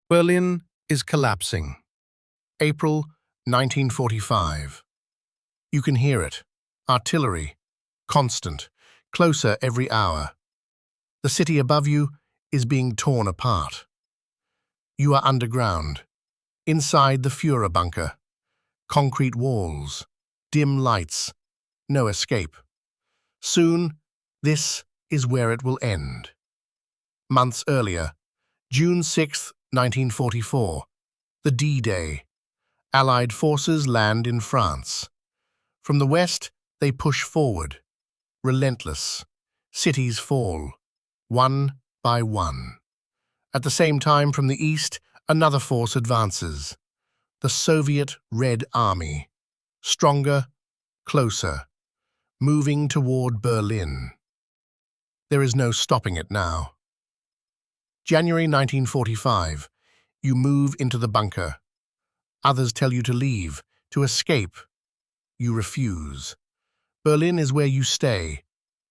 Berlin is collapsing. April 1945. You can hear it. Artillery. Constant. Closer every hour. The city above you is being torn apart. You are underground. Inside the Führerbunker. Concrete walls. Dim lights. No escape. Soon, this is where it will end. Months earlier, June 6, 1944, the D-Day. Allied forces land in France. From the west, they push forward. Relentless. Cities fall, one by one. At the same time, from the east, another force advances. The Soviet Red Army. Stronger, closer, moving toward Berlin. There is no stopping it now. January 1945. You move into the bunker. Others tell you to leave, to escape. You refuse. Berlin is where you stay.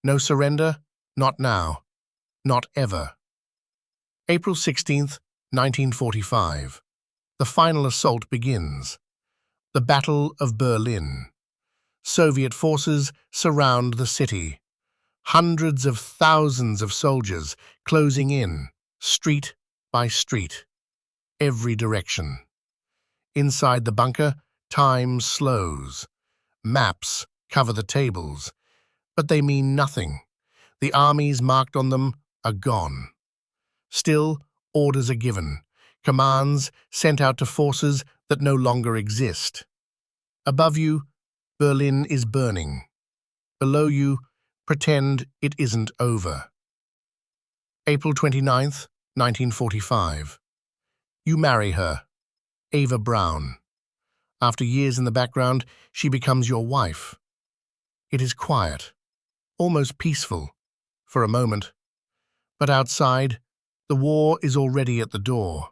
No surrender, not now, not ever. April 16th, 1945. The final assault begins. The Battle of Berlin. Soviet forces surround the city. Hundreds of thousands of soldiers closing in, street by street. Every direction. Inside the bunker, time slows. Maps cover the tables, but they mean nothing. The armies marked on them are gone. Still, orders are given, commands sent out to forces that no longer exist. Above you, Berlin is burning. Below you, pretend it isn't over. April 29th, 1945. You marry her, Eva Braun. After years in the background, she becomes your wife. It is quiet, almost peaceful, for a moment. But outside, the war is already at the door.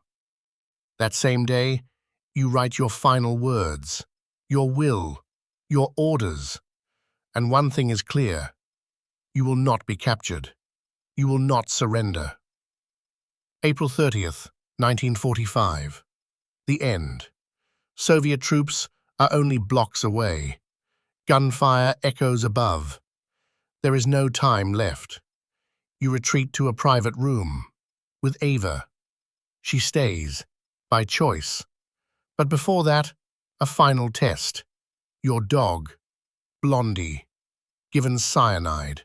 That same day, you write your final words, your will, your orders. And one thing is clear. You will not be captured. You will not surrender. April 30th, 1945. The end. Soviet troops are only blocks away. Gunfire echoes above. There is no time left. You retreat to a private room. With Eva. She stays, by choice. But before that, a final test. Your dog, Blondie, given cyanide.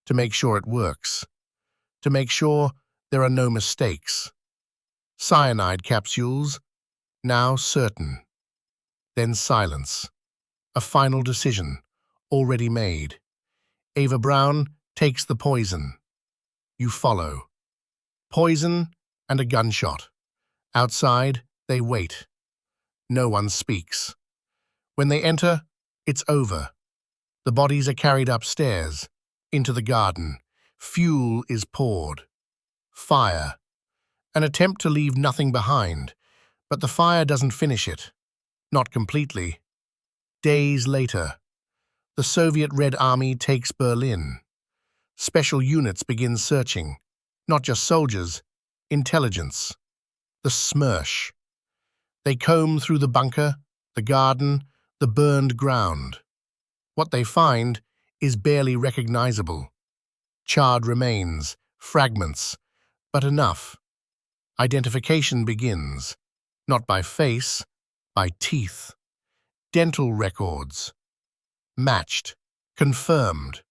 To make sure it works. To make sure there are no mistakes. Cyanide capsules, now certain. Then silence. A final decision, already made. Eva Braun takes the poison. You follow. Poison and a gunshot. Outside, they wait. No one speaks. When they enter, it's over. The bodies are carried upstairs, into the garden. Fuel is poured. Fire. An attempt to leave nothing behind, but the fire doesn't finish it. Not completely. Days later, the Soviet Red Army takes Berlin. Special units begin searching. Not just soldiers, intelligence. The SMERSH. They comb through the bunker, the garden, the burned ground. What they find is barely recognizable. Charred remains, fragments, but enough. Identification begins, not by face, by teeth. Dental records. Matched, confirmed.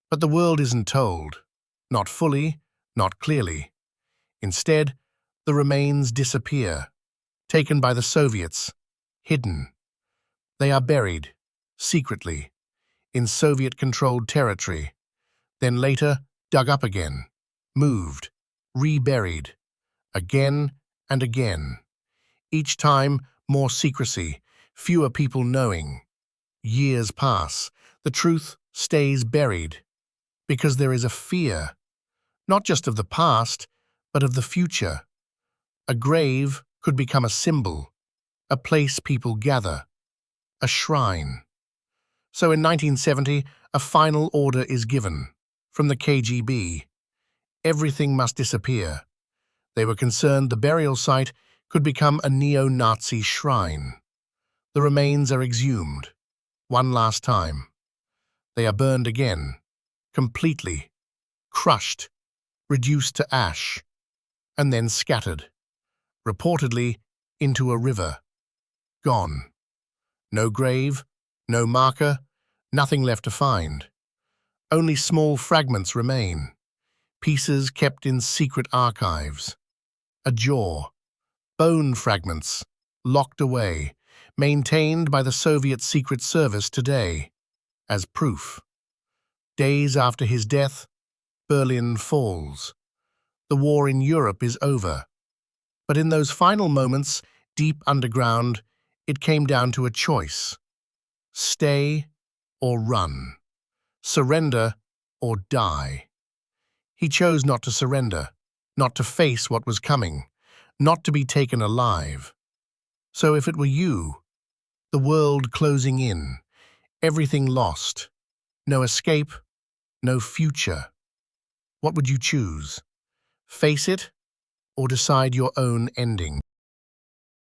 But the world isn't told. Not fully, not clearly. Instead, the remains disappear, taken by the Soviets, hidden. They are buried, secretly, in Soviet-controlled territory, then later dug up again, moved, reburied, again and again. Each time, more secrecy, fewer people knowing. Years pass, the truth stays buried, because there is a fear, not just of the past, but of the future. A grave could become a symbol, a place people gather, a shrine. So in 1970, a final order is given from the KGB. Everything must disappear. They were concerned the burial site could become a neo-Nazi shrine. The remains are exhumed, one last time. They are burned again, completely, crushed, reduced to ash, and then scattered, reportedly into a river. Gone. No grave, no marker, nothing left to find. Only small fragments remain, pieces kept in secret archives. A jaw, bone fragments, locked away, maintained by the Soviet Secret Service today, as proof. Days after his death, Berlin falls. The war in Europe is over. But in those final moments, deep underground, it came down to a choice. Stay or run. Surrender or die. He chose not to surrender, not to face what was coming, not to be taken alive. So if it were you, the world closing in, everything lost, no escape, no future, what would you choose? Face it or decide your own ending?